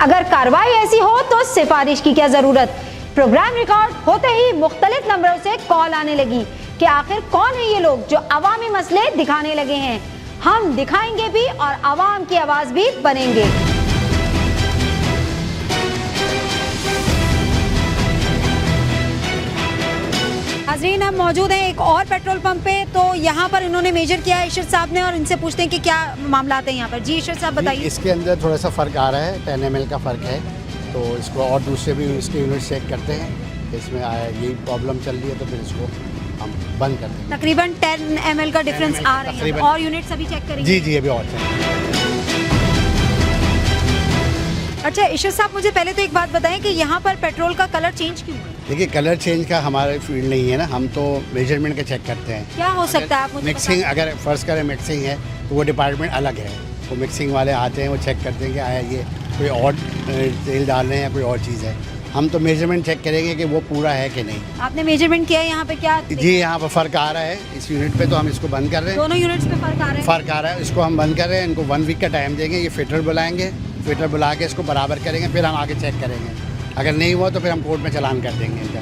अगर कार्रवाई ऐसी हो तो सिफारिश की क्या जरूरत। प्रोग्राम रिकॉर्ड होते ही मुख्तलिफ नंबरों से कॉल आने लगी कि आखिर कौन है ये लोग जो अवामी मसले दिखाने लगे हैं। हम दिखाएंगे भी और आवाम की आवाज भी बनेंगे। नाज़रीन, हम मौजूद हैं एक और पेट्रोल पंप पे, तो यहाँ पर इन्होंने मेजर किया है इशरत साहब ने, और इनसे पूछते हैं कि क्या मामला हैं यहाँ पर। जी इशरत साहब बताइए। इसके अंदर थोड़ा सा फ़र्क आ रहा है, 10 ml का फ़र्क है, तो इसको और दूसरे भी इसके यूनिट चेक करते हैं, इसमें यही प्रॉब्लम चल रही है, तो फिर इसको हम बंद करते हैं। तकरीबन 10 ml का डिफरेंस आ रहा है, और यूनिट सभी चेक करेंगे। जी जी, अभी और चेक। अच्छा इशरत साहब, मुझे पहले तो एक बात बताएं कि यहाँ पर पेट्रोल का कलर चेंज क्यों है? देखिए, कलर चेंज का हमारे फील्ड नहीं है ना, हम तो मेजरमेंट का चेक करते हैं। क्या हो सकता है आप मुझे मिक्सिंग, अगर फर्स्ट करें मिक्सिंग है तो वो डिपार्टमेंट अलग है, वो मिक्सिंग वाले आते हैं, वो चेक करते हैं कि आया ये कोई और तेल डाल रहे हैं या कोई और चीज़ है। हम तो मेजरमेंट चेक करेंगे कि वो पूरा है कि नहीं। आपने मेजरमेंट किया है यहाँ पे? क्या जी, यहाँ पर फ़र्क आ रहा है इस यूनिट पे, तो हम इसको बंद कर रहे हैं। दोनों यूनिट्स पे फ़र्क आ रहा है? फ़र्क आ रहा है, इसको हम बंद कर रहे हैं। इनको 1 वीक का टाइम देंगे, ये फिटर बुलाएंगे, फिटर बुला के इसको बराबर करेंगे, फिर हम आगे चेक करेंगे। अगर नहीं हुआ तो फिर हम कोर्ट में चालान कर देंगे इनका।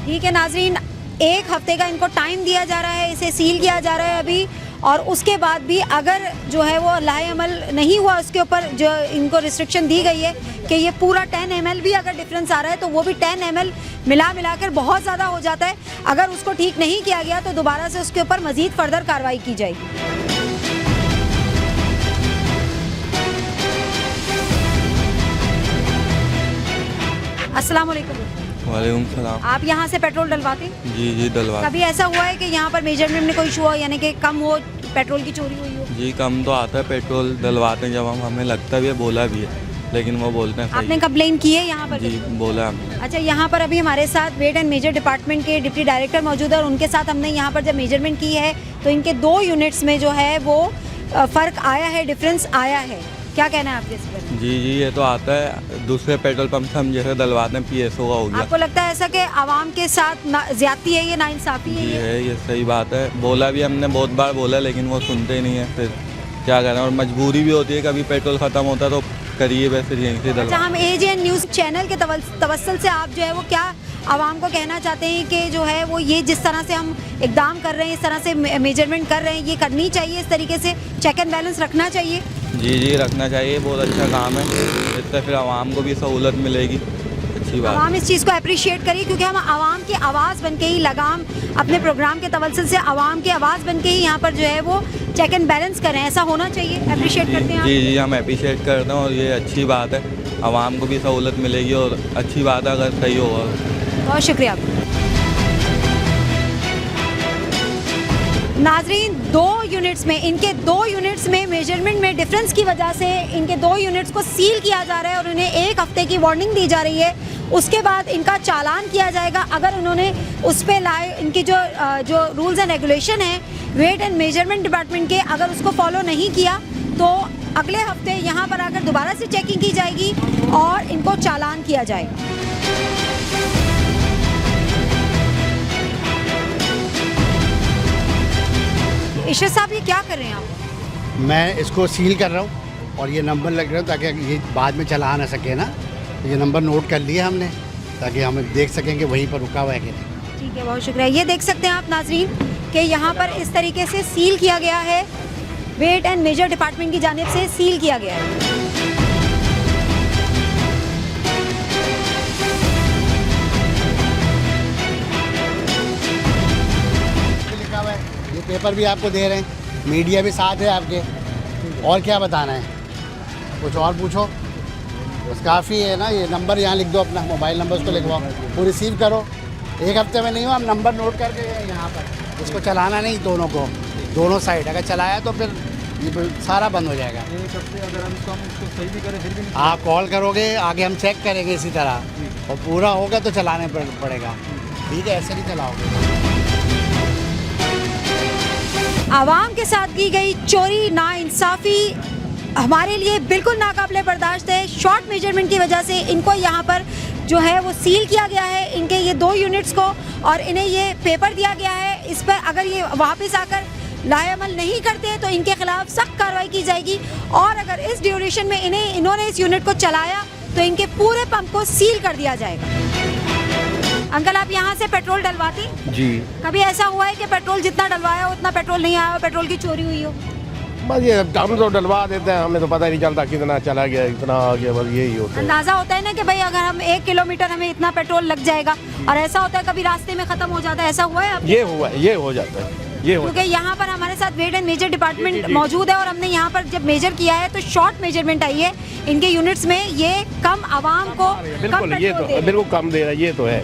ठीक है नाजरीन, 1 हफ्ते का इनको टाइम दिया जा रहा है, इसे सील किया जा रहा है अभी, और उसके बाद भी अगर जो है वो लाए अमल नहीं हुआ, उसके ऊपर जो इनको रिस्ट्रिक्शन दी गई है कि ये पूरा 10 ml भी अगर डिफरेंस आ रहा है तो वो भी 10 ml मिलाकर बहुत ज़्यादा हो जाता है। अगर उसको ठीक नहीं किया गया तो दोबारा से उसके ऊपर मज़ीद फर्दर कार्रवाई की जाएगी। अस्सलाम वालेकुम। वालेकुम सलाम। आप यहाँ से पेट्रोल डलवाते? जी डलवाते। कभी ऐसा हुआ है कि यहाँ पर मेजरमेंट में कोई इशू हो, यानी कि कम हो, पेट्रोल की चोरी हुई हो? जी, कम तो आता है, पेट्रोल डलवाते हैं जब हमें लगता भी है, बोला भी है, लेकिन वो बोलते हैं आपने कंप्लेन की है यहाँ पर? जी, बोला हमने। अच्छा, यहाँ पर अभी हमारे साथ वेट एंड मेजर डिपार्टमेंट के डिप्टी डायरेक्टर मौजूद है, और उनके साथ हमने यहाँ पर जब मेजरमेंट की है तो इनके 2 यूनिट्स में जो है वो फ़र्क आया है, डिफरेंस आया है। क्या कहना है आपके इस पर? जी, ये तो आता है दूसरे पेट्रोल पंप से हम जैसे डलवाते हैं, PSO का हो गया। आपको लगता है ऐसा कि आवाम के साथ ज्यादती है, ये नाइंसाफ़ी है? जी है, ये सही बात है। बोला भी हमने, बहुत बार बोला, लेकिन वो सुनते ही नहीं है। फिर क्या करें, और मजबूरी भी होती है, कभी पेट्रोल ख़त्म होता है तो करिए वैसे यहीं से डलवा। अच्छा, हम AJN न्यूज़ चैनल के तवस्सुल से आप जो है वो क्या आवाम को कहना चाहते हैं कि जो है वो ये जिस तरह से हम इकदाम कर रहे हैं, इस तरह से मेजरमेंट कर रहे हैं, ये करनी चाहिए, इस तरीके से चेक एंड बैलेंस रखना चाहिए? जी रखना चाहिए, बहुत अच्छा काम है, इससे फिर आवाम को भी सहूलत मिलेगी। अच्छी बात। आवाम इस चीज़ को अप्रिशिएट करिए, क्योंकि हम आवाम की आवाज़ बन के ही लगाम अपने प्रोग्राम के तवस्सुल से आवाम की आवाज़ बन के ही यहाँ पर जो है वो चेक एंड बैलेंस करें, ऐसा होना चाहिए। अप्रिशिएट करते हैं आप? जी, हम अप्रिशिएट करते हैं, और ये अच्छी बात है, आवाम को भी सहूलत मिलेगी, और अच्छी बात है अगर सही होगा। बहुत शुक्रिया आपका। नाजरीन, 2 यूनिट्स में, इनके 2 यूनिट्स में मेजरमेंट में डिफरेंस की वजह से इनके 2 यूनिट्स को सील किया जा रहा है, और उन्हें 1 हफ्ते की वार्निंग दी जा रही है। उसके बाद इनका चालान किया जाएगा अगर उन्होंने उस पर लाए, इनकी जो रूल्स एंड रेगुलेशन है वेट एंड मेजरमेंट डिपार्टमेंट के, अगर उसको फॉलो नहीं किया तो अगले हफ्ते यहाँ पर आकर दोबारा से चेकिंग की जाएगी और इनको चालान किया जाएगा। इशरत साहब, ये क्या कर रहे हैं आप? मैं इसको सील कर रहा हूँ और ये नंबर लग रहा है ताकि ये बाद में चला ना सके ना, तो ये नंबर नोट कर लिया हमने ताकि हम देख सकें कि वहीं पर रुका हुआ है कि नहीं। ठीक है, बहुत शुक्रिया। ये देख सकते हैं आप नाजरीन कि यहाँ पर इस तरीके से सील किया गया है, वेट एंड मेजर डिपार्टमेंट की जानिब से सील किया गया है। लिखा हुआ है, ये पेपर भी आपको दे रहे हैं, मीडिया भी साथ है आपके, और क्या बताना है? कुछ और पूछो, बस काफ़ी है ना। ये नंबर यहाँ लिख दो, अपना मोबाइल नंबर उसको लिखवाओ, वो रिसीव करो। 1 हफ्ते में नहीं हुआ, हम नंबर नोट करके यहाँ पर इसको चलाना नहीं, दोनों साइड अगर चलाया तो फिर ये सारा बंद हो जाएगा। 1 हफ्ते अगर हम इसको सही भी करें फिर भी नहीं, आप कॉल करोगे, आगे हम चेक करेंगे इसी तरह, और पूरा होगा तो चलाने पड़ेगा। ठीक है, ऐसे नहीं चलाओगे। आवाम के साथ की गई चोरी, नाइंसाफ़ी हमारे लिए बिल्कुल नाकाबिले बर्दाश्त है। शॉर्ट मेजरमेंट की वजह से इनको यहाँ पर जो है वो सील किया गया है, इनके ये 2 यूनिट्स को, और इन्हें ये पेपर दिया गया है। इस पर अगर ये वापस आकर लाएअमल नहीं करते हैं तो इनके खिलाफ सख्त कार्रवाई की जाएगी। और अगर इस ड्यूरेशन में इन्होंने इस यूनिट को चलाया तो इनके पूरे पंप को सील कर दिया जाएगा। अंकल, आप यहाँ से पेट्रोल डलवाते? जी। कभी ऐसा हुआ है कि पेट्रोल जितना डलवाया उतना पेट्रोल नहीं आया, पेट्रोल की चोरी हुई हो? बस ये हम तो डलवा देते हैं, हमें तो पता ही नहीं चलता कितना चला गया, इतना आ गया, बस यही होता है। अंदाजा होता है ना कि भाई अगर हम 1 किलोमीटर हमें इतना पेट्रोल लग जाएगा, और ऐसा होता है कभी रास्ते में खत्म हो जाता है, ऐसा हुआ है आपके? ये हुआ है, ये हो जाता है, ये हो। क्योंकि यहाँ पर हमारे साथ वेट एंड मेजर डिपार्टमेंट मौजूद है और हमने यहाँ पर जब मेजर किया है तो शॉर्ट मेजरमेंट आई है इनके यूनिट्स में, ये कम आवाम को बिल्कुल, ये तो बिल्कुल कम दे रहा है, ये तो है।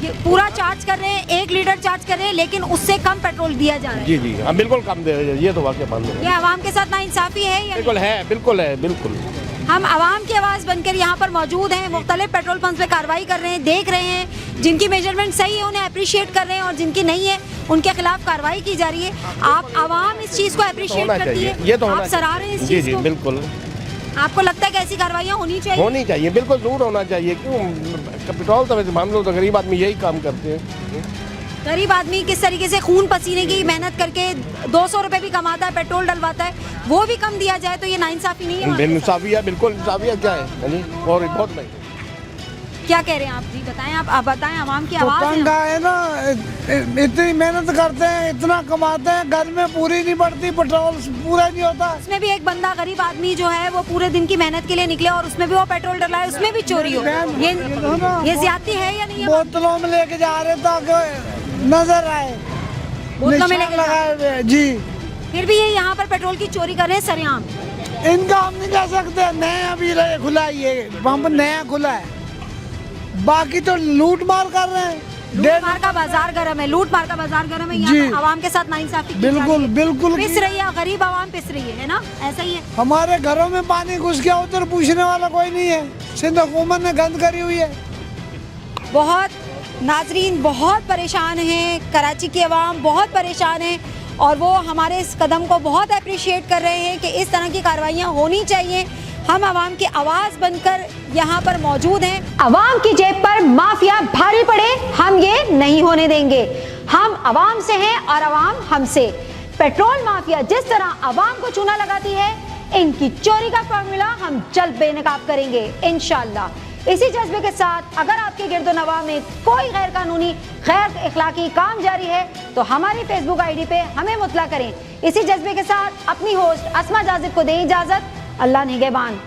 ये पूरा चार्ज कर रहे हैं, 1 लीटर चार्ज कर रहे हैं, लेकिन उससे कम पेट्रोल दिया जा रहा है। जी जी, हम बिल्कुल कम दे रहे हैं, ये तो वाकई बंद है। ये आवाम के साथ नाइंसाफी है या बिल्कुल है, बिल्कुल है, बिल्कुल। हम आवाम की आवाज़ बनकर यहाँ पर मौजूद हैं, मुख्तलिफ पेट्रोल पंप पे कार्रवाई कर रहे हैं, देख रहे हैं, जिनकी मेजरमेंट सही है उन्हें अप्रिशिएट कर रहे हैं और जिनकी नहीं है उनके खिलाफ कार्रवाई की जा रही है। आप आवाम इस चीज़ को अप्रिशिएट करती है, ये तो आप सराह रहे हैं इस जी चीज़ जी, को? बिल्कुल आपको लगता है कि ऐसी कार्रवाइयाँ होनी चाहिए? होनी चाहिए, बिल्कुल जरूर होना चाहिए। क्यों, पेट्रोल तो वैसे हम लोग तो गरीब आदमी यही काम करते हैं। गरीब आदमी किस तरीके से खून पसीने की मेहनत करके 200 रुपए भी कमाता है, पेट्रोल डलवाता है, वो भी कम दिया जाए तो ये नाइंसाफी नहीं है? इंसाफी है, बिल्कुल इंसाफी है। क्या है और बहुत नहीं। क्या कह रहे हैं आप जी, बताएं, आप बताएं, आवाम की आवाज़ तंग है ना, इतनी मेहनत करते हैं, इतना कमाते हैं, घर में पूरी नहीं पड़ती, पेट्रोल पूरा नहीं होता। उसमें भी एक बंदा गरीब आदमी जो है वो पूरे दिन की मेहनत के लिए निकले और उसमें भी वो पेट्रोल डलाए, उसमें भी चोरी हो, ये ज्यादती है या नहीं? बोतलों में लेके जा रहे ताकि नजर आए, बोतलों में निशान लेके जा लगाए हुए, जी। फिर भी ये यहाँ पर पेट्रोल की चोरी कर रहे हैं सरेआम। इनका हम नहीं कह सकते, नया अभी खुला है, ये पंप नया खुला है, बाकी तो लूट मार कर रहे हैं। लूट मार का बाजार गर्म है, लूट मार का बाजार गर्म है, यहाँ जी। पर आवाम के साथ नाइंसाफी की जा बिल्कुल रही है। बिल्कुल पिस रही है, गरीब आवाम पिस रही है ना, ऐसा ही है। हमारे घरों में पानी घुस गया, उधर पूछने वाला कोई नहीं है, सिंध हुकूमत ने गंद करी हुई है। बहुत नाजरीन बहुत परेशान हैं, कराची की आवाम बहुत परेशान है और वो हमारे इस कदम को बहुत अप्रिशिएट कर रहे हैं कि इस तरह की कार्रवाइयाँ होनी चाहिए। हम आवाम की आवाज़ बनकर यहाँ पर मौजूद हैं। आवाम की जेब पर माफिया भारी पड़े, हम ये नहीं होने देंगे। हम आवाम से हैं और आवाम हमसे। पेट्रोल माफिया जिस तरह आवाम को चूना लगाती है, इनकी चोरी का फार्मूला हम जल्द बेनकाब करेंगे इंशाअल्लाह। इसी जज्बे के साथ अगर आपके गिरदोनवा में कोई गैर कानूनी गैर इखलाकी काम जारी है तो हमारी फेसबुक आईडी पे हमें मुतला करें। इसी जज्बे के साथ अपनी होस्ट अस्मा जाजिद को दें इजाजत। अल्लाह निगहबान।